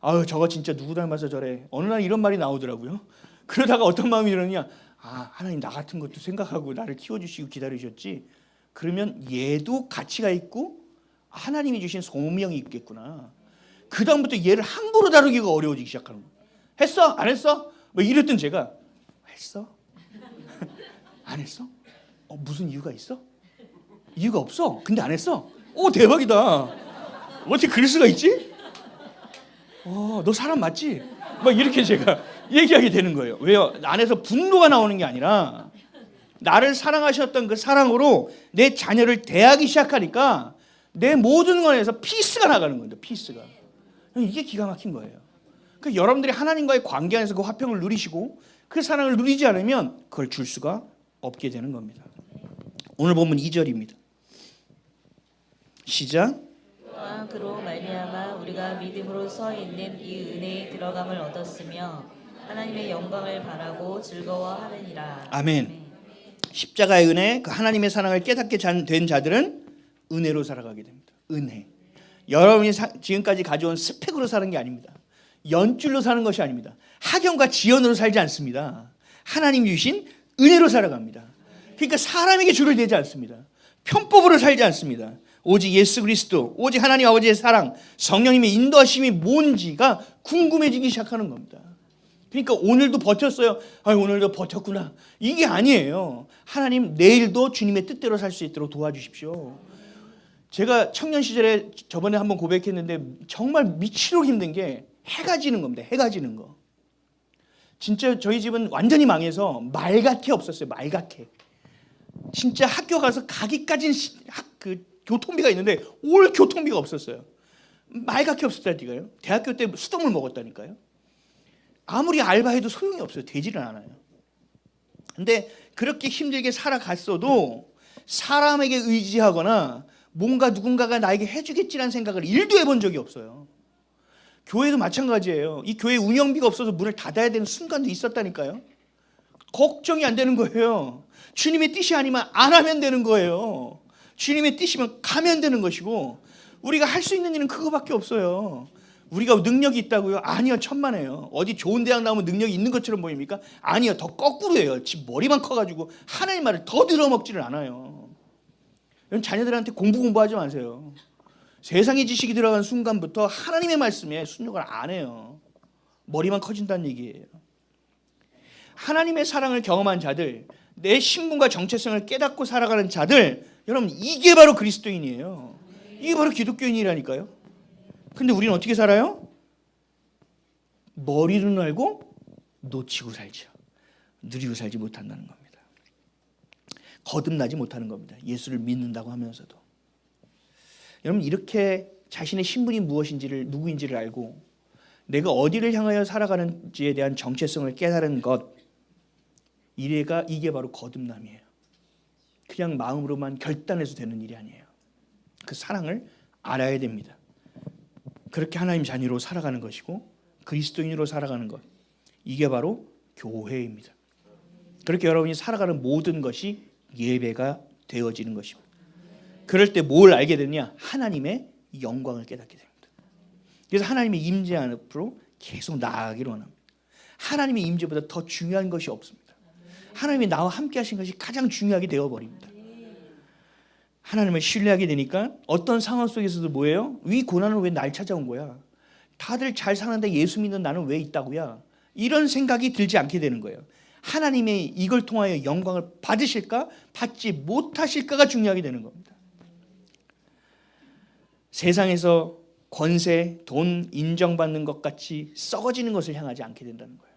아유, 저거 진짜 누구 닮아서 저래. 어느 날 이런 말이 나오더라고요. 그러다가 어떤 마음이 들었냐? 아, 하나님 나 같은 것도 생각하고 나를 키워주시고 기다리셨지. 그러면 얘도 가치가 있고 하나님이 주신 소명이 있겠구나. 그 다음부터 얘를 함부로 다루기가 어려워지기 시작하는 거예요. 했어? 안 했어? 뭐 이랬던 제가 했어? 안 했어? 무슨 이유가 있어? 이유가 없어. 근데 안 했어? 오, 대박이다. 어떻게 그럴 수가 있지? 너 사람 맞지? 막 이렇게 제가 얘기하게 되는 거예요. 왜요? 안에서 분노가 나오는 게 아니라 나를 사랑하셨던 그 사랑으로 내 자녀를 대하기 시작하니까 내 모든 것에서 피스가 나가는 거예요. 피스가. 이게 기가 막힌 거예요. 그러니까 여러분들이 하나님과의 관계 안에서 그 화평을 누리시고 그 사랑을 누리지 않으면 그걸 줄 수가 없게 되는 겁니다. 오늘 본문 2절입니다. 시작. 또한 그로 말미암아 우리가 믿음으로 서 있는 이 은혜에 들어감을 얻었으며 하나님의 영광을 바라고 즐거워하느니라. 아멘. 십자가의 은혜, 그 하나님의 사랑을 깨닫게 된 자들은 은혜로 살아가게 됩니다. 은혜. 여러분이 지금까지 가져온 스펙으로 사는 게 아닙니다. 연줄로 사는 것이 아닙니다. 학연과 지연으로 살지 않습니다. 하나님 주신 은혜로 살아갑니다. 그러니까 사람에게 줄을 대지 않습니다. 편법으로 살지 않습니다. 오직 예수 그리스도, 오직 하나님 아버지의 사랑, 성령님의 인도하심이 뭔지가 궁금해지기 시작하는 겁니다. 그러니까 오늘도 버텼어요. 오늘도 버텼구나. 이게 아니에요. 하나님, 내일도 주님의 뜻대로 살 수 있도록 도와주십시오. 제가 청년 시절에 저번에 한번 고백했는데 정말 미치도록 힘든 게 해가 지는 겁니다. 해가 지는 거. 진짜 저희 집은 완전히 망해서 말갛게 없었어요. 말갛게. 진짜 학교 가서 가기까지는 그 교통비가 있는데 올 교통비가 없었어요. 말갛게 없었다니까요. 대학교 때 수돗물 먹었다니까요. 아무리 알바해도 소용이 없어요. 되지를 않아요. 근데 그렇게 힘들게 살아갔어도 사람에게 의지하거나 뭔가 누군가가 나에게 해주겠지라는 생각을 1도 해본 적이 없어요. 교회도 마찬가지예요. 이 교회 운영비가 없어서 문을 닫아야 되는 순간도 있었다니까요. 걱정이 안 되는 거예요. 주님의 뜻이 아니면 안 하면 되는 거예요. 주님의 뜻이면 가면 되는 것이고, 우리가 할 수 있는 일은 그거밖에 없어요. 우리가 능력이 있다고요? 아니요, 천만에요. 어디 좋은 대학 나오면 능력이 있는 것처럼 보입니까? 아니요, 더 거꾸로예요. 지 머리만 커가지고 하나님 말을 더 들어먹지를 않아요. 여러분, 자녀들한테 공부하지 마세요. 세상의 지식이 들어간 순간부터 하나님의 말씀에 순종을 안 해요. 머리만 커진다는 얘기예요. 하나님의 사랑을 경험한 자들, 내 신분과 정체성을 깨닫고 살아가는 자들, 여러분, 이게 바로 그리스도인이에요. 이게 바로 기독교인이라니까요. 근데 우리는 어떻게 살아요? 머리로는 알고 놓치고 살죠. 누리고 살지 못한다는 겁니다. 거듭나지 못하는 겁니다. 예수를 믿는다고 하면서도. 여러분 이렇게 자신의 신분이 무엇인지를 누구인지를 알고 내가 어디를 향하여 살아가는지에 대한 정체성을 깨달은 것 이게 바로 거듭남이에요. 그냥 마음으로만 결단해서 되는 일이 아니에요. 그 사랑을 알아야 됩니다. 그렇게 하나님 자녀로 살아가는 것이고 그리스도인으로 살아가는 것 이게 바로 교회입니다. 그렇게 여러분이 살아가는 모든 것이 예배가 되어지는 것입니다. 그럴 때 뭘 알게 되느냐? 하나님의 영광을 깨닫게 됩니다. 그래서 하나님의 임재 앞으로 계속 나아가기를 원합니다. 하나님의 임재보다 더 중요한 것이 없습니다. 하나님이 나와 함께 하신 것이 가장 중요하게 되어버립니다. 하나님을 신뢰하게 되니까 어떤 상황 속에서도 뭐예요? 이 고난은 왜 날 찾아온 거야? 다들 잘 사는데 예수 믿는 나는 왜 있다고야? 이런 생각이 들지 않게 되는 거예요. 하나님의 이걸 통하여 영광을 받으실까? 받지 못하실까가 중요하게 되는 겁니다. 세상에서 권세, 돈, 인정받는 것 같이 썩어지는 것을 향하지 않게 된다는 거예요.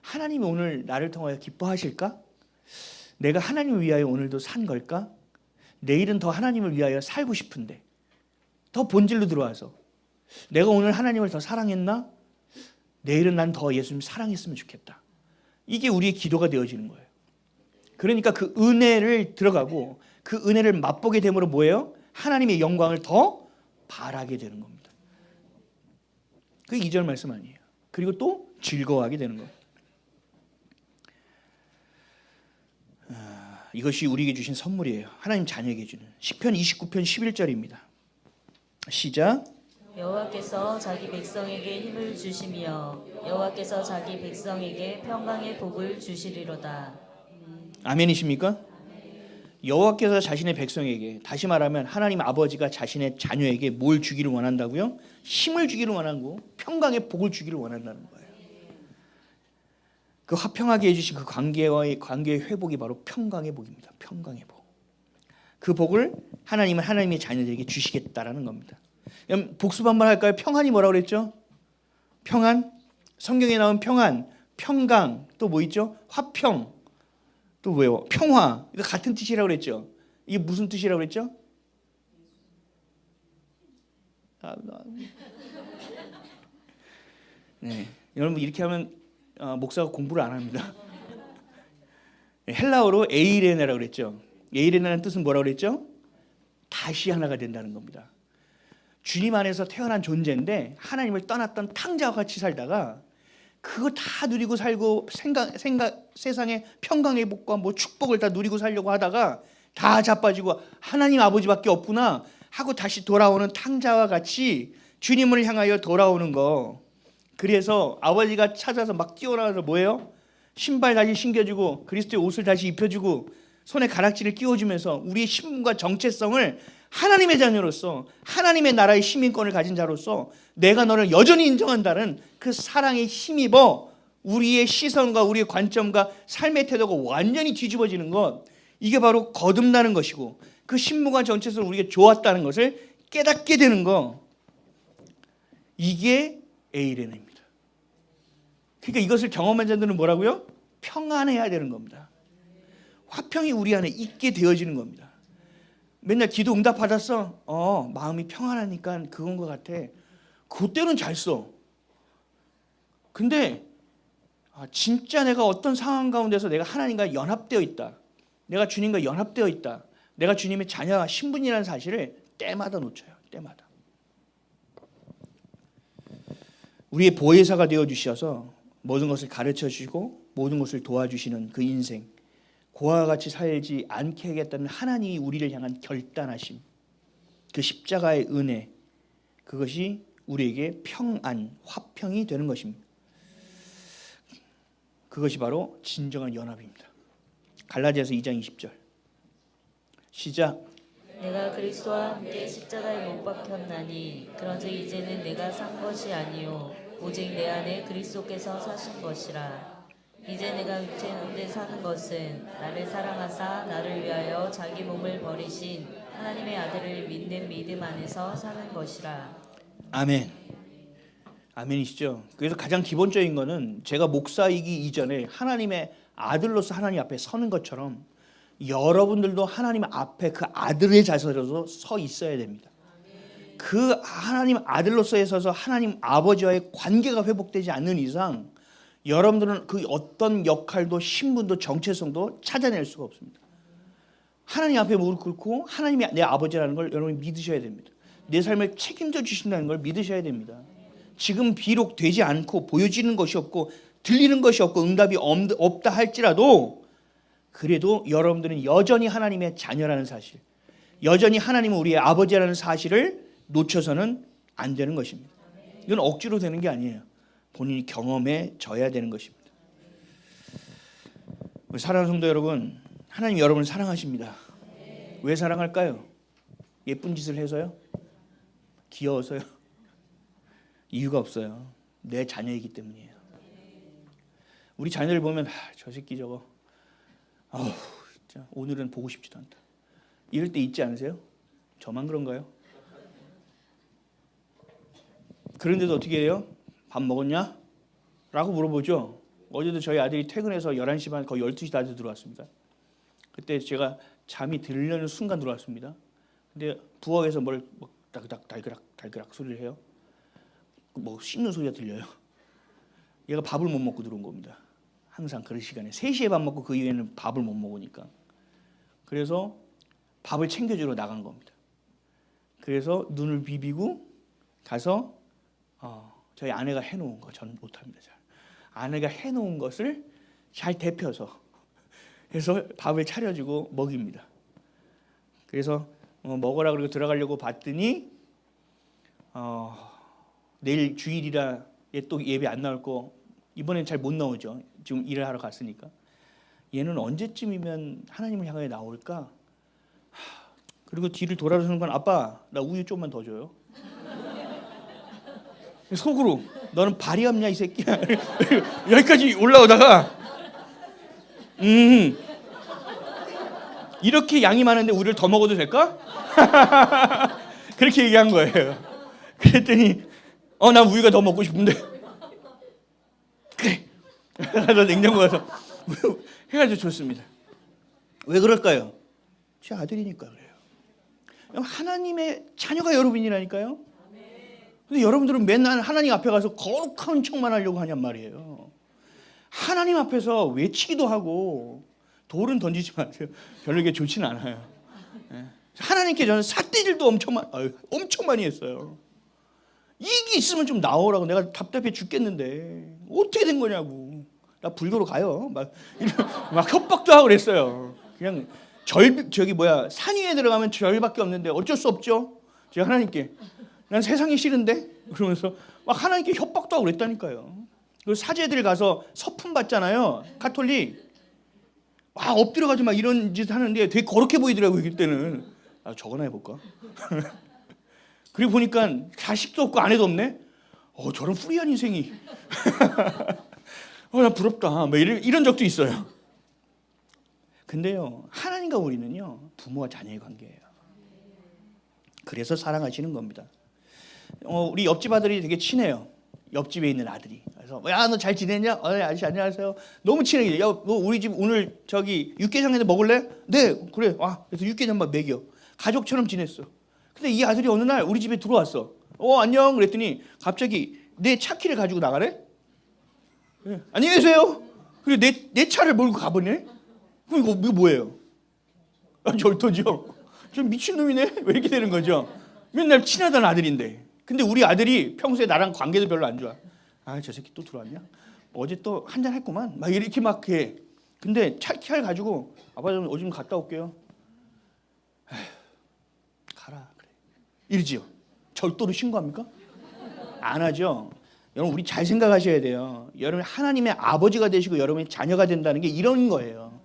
하나님이 오늘 나를 통하여 기뻐하실까? 내가 하나님을 위하여 오늘도 산 걸까? 내일은 더 하나님을 위하여 살고 싶은데 더 본질로 들어와서 내가 오늘 하나님을 더 사랑했나? 내일은 난 더 예수님 사랑했으면 좋겠다. 이게 우리의 기도가 되어지는 거예요. 그러니까 그 은혜를 들어가고 그 은혜를 맛보게 됨으로 뭐예요? 하나님의 영광을 더 바라게 되는 겁니다. 그 2절 말씀 아니에요. 그리고 또 즐거워하게 되는 거예요. 이것이 우리에게 주신 선물이에요. 하나님 자녀에게 주는 시편 29편 11절입니다. 시작. 여호와께서 자기 백성에게 힘을 주시며 여호와께서 자기 백성에게 평강의 복을 주시리로다. 아멘이십니까? 여호와께서 자신의 백성에게, 다시 말하면 하나님 아버지가 자신의 자녀에게 뭘 주기를 원한다고요? 힘을 주기를 원하고 평강의 복을 주기를 원한다는 거예요. 그 화평하게 해주신 그 관계의 회복이 바로 평강의 복입니다. 평강의 복. 그 복을 하나님은 하나님의 자녀들에게 주시겠다라는 겁니다. 복습 한번 할까요? 평안이 뭐라고 그랬죠? 평안, 성경에 나온 평안, 평강, 또 뭐 있죠? 화평, 또 뭐예요? 평화. 이거 같은 뜻이라고 그랬죠? 이게 무슨 뜻이라고 그랬죠? 네, 여러분 이렇게 하면 목사가 공부를 안 합니다. 헬라어로 에이레네라고 그랬죠. 에이레네라는 뜻은 뭐라고 그랬죠? 다시 하나가 된다는 겁니다. 주님 안에서 태어난 존재인데 하나님을 떠났던 탕자와 같이 살다가 그거 다 누리고 살고 세상의 평강의 복과 뭐 축복을 다 누리고 살려고 하다가 다 자빠지고 하나님 아버지밖에 없구나 하고 다시 돌아오는 탕자와 같이 주님을 향하여 돌아오는 거. 그래서 아버지가 찾아서 막 뛰어나와서 뭐예요? 신발 다시 신겨주고 그리스도의 옷을 다시 입혀주고 손에 가락지를 끼워주면서 우리의 신분과 정체성을 하나님의 자녀로서 하나님의 나라의 시민권을 가진 자로서 내가 너를 여전히 인정한다는 그 사랑에 힘입어 우리의 시선과 우리의 관점과 삶의 태도가 완전히 뒤집어지는 것, 이게 바로 거듭나는 것이고 그 신분과 정체성을 우리가 좋았다는 것을 깨닫게 되는 것, 이게 에이레네입니다. 그러니까 이것을 경험한 자들은 뭐라고요? 평안해야 되는 겁니다. 화평이 우리 안에 있게 되어지는 겁니다. 맨날 기도 응답 받았어. 마음이 평안하니까 그건 것 같아. 그때는 잘 써. 근데 진짜 내가 어떤 상황 가운데서 내가 하나님과 연합되어 있다. 내가 주님과 연합되어 있다. 내가 주님의 자녀와 신분이라는 사실을 때마다 놓쳐요. 때마다. 우리의 보혜사가 되어 주셔서 모든 것을 가르쳐 주시고 모든 것을 도와주시는 그 인생, 고아와 같이 살지 않게 하겠다는 하나님이 우리를 향한 결단하심, 그 십자가의 은혜, 그것이 우리에게 평안, 화평이 되는 것입니다. 그것이 바로 진정한 연합입니다. 갈라디아서 2장 20절 시작. 내가 그리스도와 함께 십자가에 못 박혔나니 그런즉 이제는 내가 산 것이 아니요 오직 내 안에 그리스도께서 사신 것이라. 이제 내가 육체 가운데 사는 것은 나를 사랑하사 나를 위하여 자기 몸을 버리신 하나님의 아들을 믿는 믿음 안에서 사는 것이라. 아멘. 아멘이시죠? 그래서 가장 기본적인 거는 제가 목사이기 이전에 하나님의 아들로서 하나님 앞에 서는 것처럼 여러분들도 하나님 앞에 그 아들의 자세로 서 있어야 됩니다. 그 하나님 아들로서에 서서 하나님 아버지와의 관계가 회복되지 않는 이상 여러분들은 그 어떤 역할도 신분도 정체성도 찾아낼 수가 없습니다. 하나님 앞에 무릎 꿇고 하나님이 내 아버지라는 걸 여러분이 믿으셔야 됩니다. 내 삶을 책임져 주신다는 걸 믿으셔야 됩니다. 지금 비록 되지 않고 보여지는 것이 없고 들리는 것이 없고 응답이 없다 할지라도 그래도 여러분들은 여전히 하나님의 자녀라는 사실, 여전히 하나님은 우리의 아버지라는 사실을 놓쳐서는 안 되는 것입니다. 이건 억지로 되는 게 아니에요. 본인이 경험해져야 되는 것입니다. 사랑하는 성도 여러분, 하나님 여러분을 사랑하십니다. 왜 사랑할까요? 예쁜 짓을 해서요? 귀여워서요? 이유가 없어요. 내 자녀이기 때문이에요. 우리 자녀를 보면 저 새끼 저거 진짜 오늘은 보고 싶지도 않다. 이럴 때 있지 않으세요? 저만 그런가요? 그런데도 어떻게 해요? 밥 먹었냐? 라고 물어보죠. 어제도 저희 아들이 퇴근해서 11시 반 거의 12시 다 들어왔습니다. 그때 제가 잠이 들려는 순간 들어왔습니다. 근데 부엌에서 뭘 달그락 달그락 소리를 해요. 뭐 씹는 소리가 들려요. 얘가 밥을 못 먹고 들어온 겁니다. 항상 그런 시간에 3시에 밥 먹고 그 이후에는 밥을 못 먹으니까. 그래서 밥을 챙겨주러 나간 겁니다. 그래서 눈을 비비고 가서 저희 아내가 해놓은 거 저는 못합니다. 잘. 아내가 해놓은 것을 잘 데펴서 해서 밥을 차려주고 먹입니다. 그래서 먹으라 그러고 들어가려고 봤더니 내일 주일이라 또 예배 안 나올 거 이번엔 잘 못 나오죠. 지금 일을 하러 갔으니까. 얘는 언제쯤이면 하나님을 향하여 나올까? 그리고 뒤를 돌아서는 건 아빠 나 우유 좀만 더 줘요. 속으로 너는 발이 없냐 이 새끼야. 여기까지 올라오다가 이렇게 양이 많은데 우유를 더 먹어도 될까? 그렇게 얘기한 거예요. 그랬더니 난 우유가 더 먹고 싶은데 그래. 그래서 냉장고 가서 우유 해가지고 줬습니다. 왜 그럴까요? 제 아들이니까 그래요. 하나님의 자녀가 여러분이라니까요. 근데 여러분들은 맨날 하나님 앞에 가서 거룩한 척만 하려고 하냔 말이에요. 하나님 앞에서 외치기도 하고 돌은 던지지 마세요. 별로 이게 좋지는 않아요. 하나님께 저는 삿대질도 엄청 많이 했어요. 이게 있으면 좀 나오라고. 내가 답답해 죽겠는데 어떻게 된 거냐고. 나 불교로 가요. 막 협박도 하고 그랬어요. 그냥 산 위에 들어가면 절밖에 없는데 어쩔 수 없죠. 제가 하나님께 난 세상이 싫은데 그러면서 막 하나님께 협박도 하고 그랬다니까요. 그리고 사제들 가서 서품 받잖아요. 가톨릭 엎드려가지고 막 이런 짓 하는데 되게 거룩해 보이더라고요. 그때는 저거나 해볼까? 그리고 보니까 자식도 없고 아내도 없네. 저런 프리한 인생이. 나 부럽다. 뭐 이런 적도 있어요. 근데요, 하나님과 우리는요 부모와 자녀의 관계예요. 그래서 사랑하시는 겁니다. 우리 옆집 아들이 되게 친해요. 옆집에 있는 아들이. 그래서 야, 너 잘 지냈냐? 아저씨 안녕하세요. 너무 친해. 야, 너 우리 집 오늘 저기 육개장에서 먹을래? 네, 그래. 그래서 육개장 막 먹여. 가족처럼 지냈어. 근데 이 아들이 어느 날 우리 집에 들어왔어. 안녕 그랬더니 갑자기 내 차 키를 가지고 나가래. 네. 안녕히 계세요. 그리고 내 차를 몰고 가버리네. 그럼 이거 뭐예요? 절도죠. 좀 미친놈이네. 왜 이렇게 되는 거죠? 맨날 친하던 아들인데. 근데 우리 아들이 평소에 나랑 관계도 별로 안 좋아. 저 새끼 또 들어왔냐? 어제 또 한잔 했구만. 막 이렇게 막 해. 근데 차 키를 가지고 아빠 좀 어디 좀 갔다 올게요. 에휴, 가라 그래. 이러지요. 절도로 신고합니까? 안 하죠. 여러분 우리 잘 생각하셔야 돼요. 여러분 하나님의 아버지가 되시고 여러분의 자녀가 된다는 게 이런 거예요.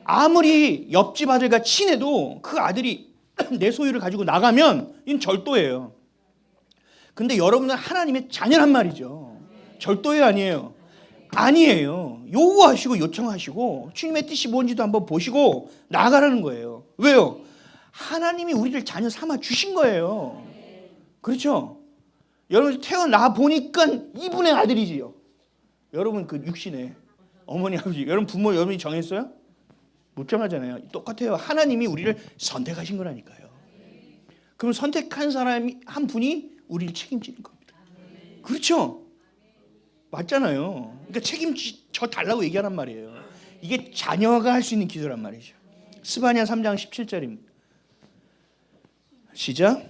아무리 옆집 아들과 친해도 그 아들이 내 소유를 가지고 나가면 이건 절도예요. 근데 여러분은 하나님의 자녀란 말이죠. 절도예요, 아니에요? 아니에요. 요구하시고 요청하시고 주님의 뜻이 뭔지도 한번 보시고 나가라는 거예요. 왜요? 하나님이 우리를 자녀 삼아 주신 거예요. 그렇죠? 여러분 태어나 보니까 이분의 아들이지요. 여러분 그 육신에 어머니 아버지 여러분 부모 여러분이 정했어요? 못 정하잖아요. 똑같아요. 하나님이 우리를 선택하신 거라니까요. 그럼 선택한 사람이 한 분이 우리를 책임지는 겁니다. 그렇죠? 맞잖아요. 그러니까 책임져 달라고 얘기하란 말이에요. 이게 자녀가 할 수 있는 기도란 말이죠. 스바냐 3장 17절입니다. 시작.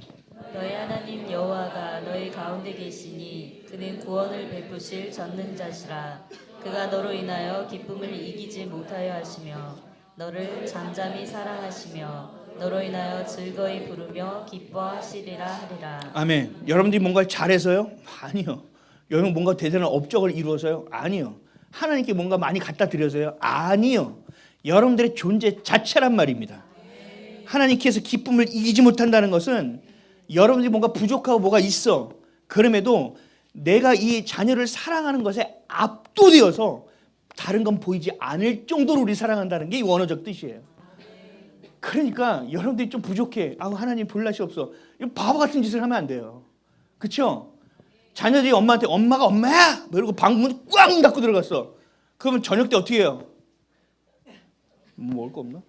너희 하나님 여호와가 너희 가운데 계시니 그는 구원을 베푸실 전능자시라. 그가 너로 인하여 기쁨을 이기지 못하여 하시며 너를 잠잠히 사랑하시며 너로 인하여 즐거이 부르며 기뻐하시리라 하리라. 아멘. 여러분들이 뭔가를 잘해서요? 아니요. 여러분 뭔가 대단한 업적을 이루어서요? 아니요. 하나님께 뭔가 많이 갖다 드려서요? 아니요. 여러분들의 존재 자체란 말입니다. 하나님께서 기쁨을 이기지 못한다는 것은 여러분들이 뭔가 부족하고 뭐가 있어. 그럼에도 내가 이 자녀를 사랑하는 것에 압도되어서 다른 건 보이지 않을 정도로 우리 사랑한다는 게 원어적 뜻이에요. 그러니까 여러분들이 좀 부족해. 하나님 볼낯이 없어. 이런 바보 같은 짓을 하면 안 돼요. 그렇죠? 자녀들이 엄마한테 엄마가 엄마야! 뭐 이러고 방문 꽝 닫고 들어갔어. 그러면 저녁 때 어떻게 해요? 먹을 거 없나?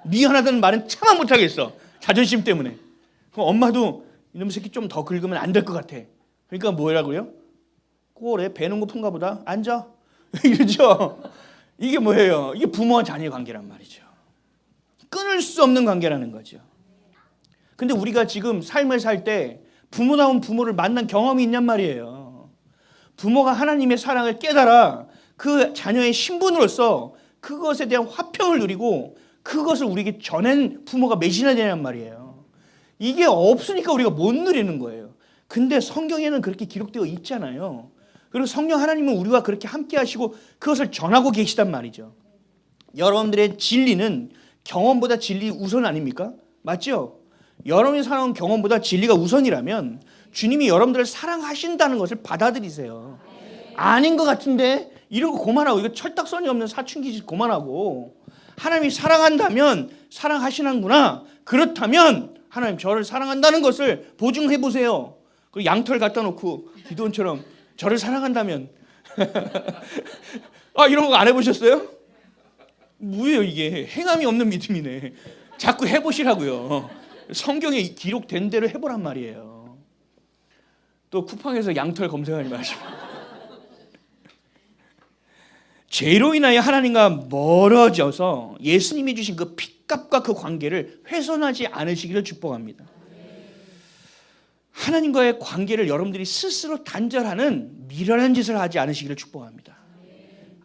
미안하다는 말은 차마 못하겠어. 자존심 때문에. 그럼 엄마도 이놈 새끼 좀 더 긁으면 안 될 것 같아. 그러니까 뭐라고요? 꼴에 배는 고픈가 보다. 앉아. 이러죠. 이게 뭐예요? 이게 부모와 자녀의 관계란 말이죠. 끊을 수 없는 관계라는 거죠. 근데 우리가 지금 삶을 살 때 부모다운 부모를 만난 경험이 있냔 말이에요. 부모가 하나님의 사랑을 깨달아 그 자녀의 신분으로서 그것에 대한 화평을 누리고 그것을 우리에게 전한 부모가 몇이나 되냔 말이에요. 이게 없으니까 우리가 못 누리는 거예요. 근데 성경에는 그렇게 기록되어 있잖아요. 그리고 성령 하나님은 우리와 그렇게 함께 하시고 그것을 전하고 계시단 말이죠. 여러분들의 진리는 경험보다 진리 우선 아닙니까? 맞죠? 여러분이 살아온 경험보다 진리가 우선이라면 주님이 여러분들을 사랑하신다는 것을 받아들이세요. 아닌 것 같은데 이러고 고만하고 이거 철딱서니 없는 사춘기 짓 고만하고 하나님이 사랑한다면 사랑하시는구나. 그렇다면 하나님 저를 사랑한다는 것을 보증해 보세요. 그 양털 갖다 놓고 기도원처럼 저를 사랑한다면 이런 거 안 해보셨어요? 뭐예요 이게? 행함이 없는 믿음이네. 자꾸 해보시라고요. 성경에 기록된 대로 해보란 말이에요. 또 쿠팡에서 양털 검색하지 마시고. 죄로 인하여 하나님과 멀어져서 예수님이 주신 그 핏값과 그 관계를 훼손하지 않으시기를 축복합니다. 하나님과의 관계를 여러분들이 스스로 단절하는 미련한 짓을 하지 않으시기를 축복합니다.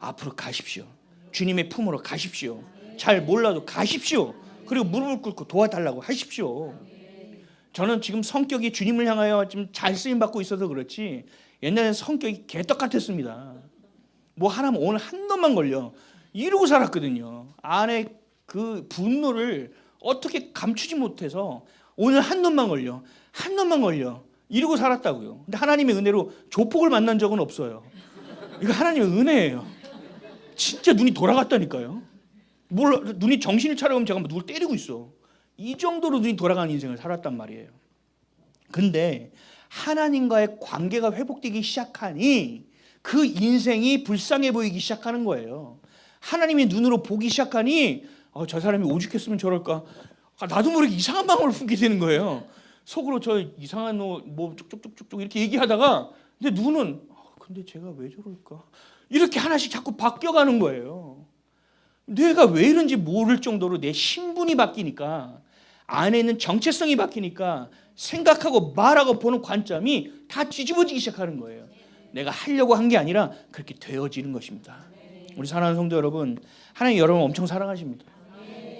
앞으로 가십시오. 주님의 품으로 가십시오. 잘 몰라도 가십시오. 그리고 무릎을 꿇고 도와달라고 하십시오. 저는 지금 성격이 주님을 향하여 좀 잘 쓰임 받고 있어서 그렇지 옛날에는 성격이 개떡 같았습니다. 뭐 하나면 오늘 한 놈만 걸려 이러고 살았거든요. 안에 그 분노를 어떻게 감추지 못해서 오늘 한 놈만 걸려 이러고 살았다고요. 근데 하나님의 은혜로 조폭을 만난 적은 없어요. 이거 하나님의 은혜예요. 진짜 눈이 돌아갔다니까요. 눈이 정신을 차려보면 제가 누굴 때리고 있어. 이 정도로 눈이 돌아가는 인생을 살았단 말이에요. 근데 하나님과의 관계가 회복되기 시작하니 그 인생이 불쌍해 보이기 시작하는 거예요. 하나님의 눈으로 보기 시작하니 저 사람이 오죽했으면 저럴까. 나도 모르게 이상한 마음을 품게 되는 거예요. 속으로 저 이상한 뭐 쭉쭉쭉쭉 이렇게 얘기하다가 근데 눈은 근데 제가 왜 저럴까. 이렇게 하나씩 자꾸 바뀌어가는 거예요. 내가 왜 이런지 모를 정도로 내 신분이 바뀌니까 안에 있는 정체성이 바뀌니까 생각하고 말하고 보는 관점이 다 뒤집어지기 시작하는 거예요. 내가 하려고 한 게 아니라 그렇게 되어지는 것입니다. 우리 사랑하는 성도 여러분, 하나님 여러분 엄청 사랑하십니다.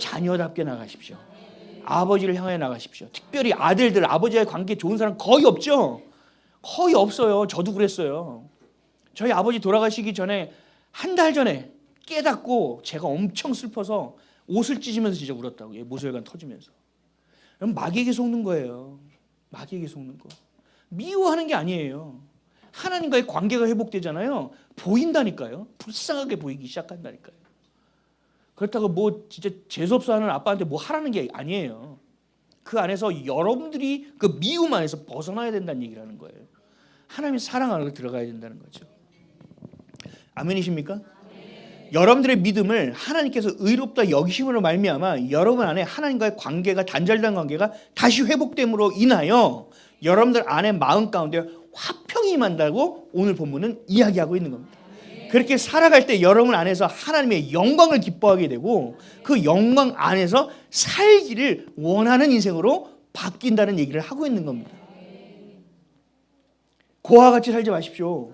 자녀답게 나가십시오. 아버지를 향해 나가십시오. 특별히 아들들, 아버지와의 관계 좋은 사람 거의 없죠? 거의 없어요. 저도 그랬어요. 저희 아버지 돌아가시기 전에 한 달 전에 깨닫고 제가 엄청 슬퍼서 옷을 찢으면서 진짜 울었다고요. 모세혈관 터지면서. 마귀에게 속는 거예요. 마귀에게 속는 거. 미워하는 게 아니에요. 하나님과의 관계가 회복되잖아요. 보인다니까요. 불쌍하게 보이기 그 안에서 여러분들이 그 미움 안에서 벗어나야 된다는 얘기를 하는 거예요. 하나님의 사랑 안으로 들어가야 된다는 거죠. 아멘이십니까? 여러분들의 믿음을 하나님께서 의롭다 여기심으로 말미암아 여러분 안에 하나님과의 관계가 단절된 관계가 다시 회복됨으로 인하여 여러분들 안에 마음 가운데 화평이 임한다고 오늘 본문은 이야기하고 있는 겁니다. 그렇게 살아갈 때 여러분 안에서 하나님의 영광을 기뻐하게 되고 그 영광 안에서 살기를 원하는 인생으로 바뀐다는 얘기를 하고 있는 겁니다. 고아와 같이 살지 마십시오.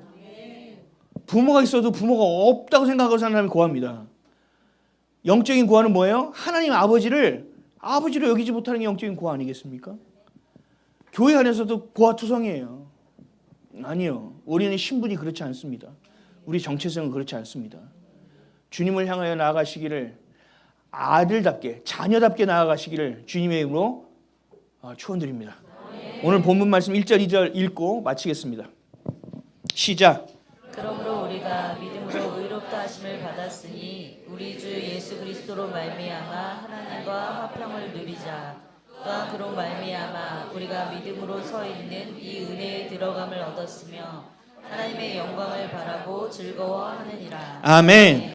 부모가 있어도 부모가 없다고 생각하고 사는 사람이 고아입니다. 영적인 고아는 뭐예요? 하나님 아버지로 여기지 못하는 게 영적인 고아 아니겠습니까? 교회 안에서도 고아투성이에요. 아니요. 우리는 신분이 그렇지 않습니다. 우리 정체성은 그렇지 않습니다. 주님을 향하여 나아가시기를 아들답게 자녀답게 나아가시기를 주님의 이름으로 축원드립니다. 오늘 본문 말씀 1절 2절 읽고 마치겠습니다. 시작. 그러므로 우리가 믿음으로 의롭다 하심을 받았으니 우리 주 예수 그리스도로 말미암아 하나님과 화평을 누리자. 또한 그로 말미암아 우리가 믿음으로 서 있는 이 은혜에 들어감을 얻었으며 하나님의 영광을 바라고 즐거워하느니라. 아멘.